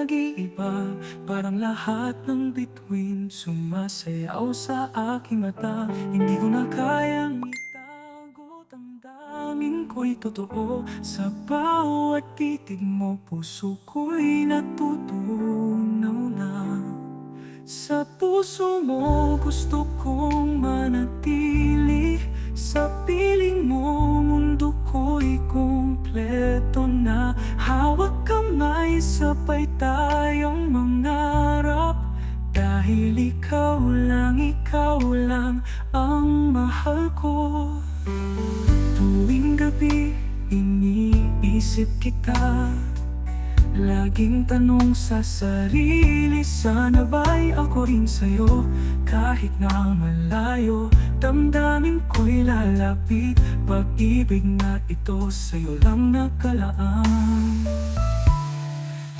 nag-iiba. Parang lahat ng bituin sumasayaw sa aking mata. Hindi ko na kayang itago, damdamin ko'y totoo. Sa bawat titig mo, puso ko'y natutunaw na. Sa puso mo gusto kong manatili. Sa piling mo mundo ko'y kumpleto na. Hawak kamay, sabay tayong mangarap. Dahil ikaw lang ang mahal ko. Tuwing gabi iniisip kita. Laging tanong sa sarili, sana ba'y ako rin sa'yo? Kahit na malayo, damdamin ko'y lalapit. Pag-ibig na ito sa'yo lang nakalaan.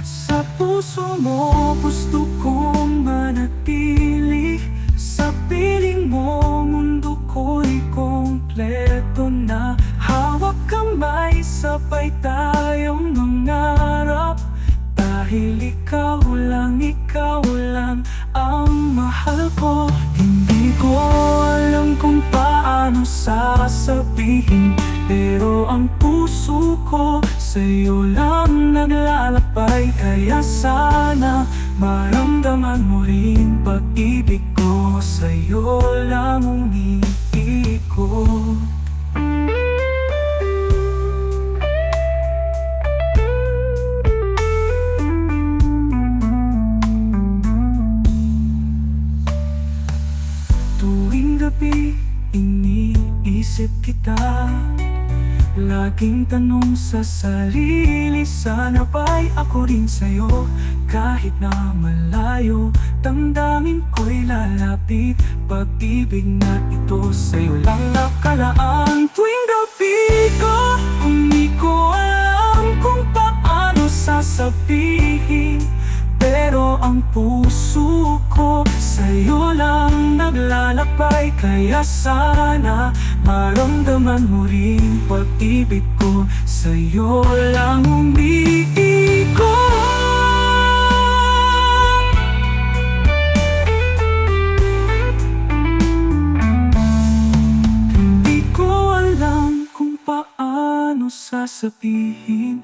Sa puso mo gusto kong manatili. Sa piling mo mundo ko'y kumpleto na. Hawak kamay, sabay tayong mangarap. Dahil ikaw lang ang mahal ko. Hindi ko alam kung paano sasabihin, pero ang puso ko sa'yo lang naglalakbay. Kaya sana maramdaman mo rin pag-ibig ko. Sa'yo lang umiikot. Tuwing gabi iniisip kita. Laging tanong sa sarili, sana ba'y ako rin sa'yo? Kahit na malayo, damdamin ko'y lalapit. Pag-ibig na ito sa'yo lang nakalaan. Tuwing gabi ko, hindi ko alam kung paano sasabihin, pero ang puso ko sa'yo lang naglalakbay. Kaya sana maramdaman mo rin pag-ibig ko. Sa'yo lang umiikot. Hindi ko alam kung paano sasabihin,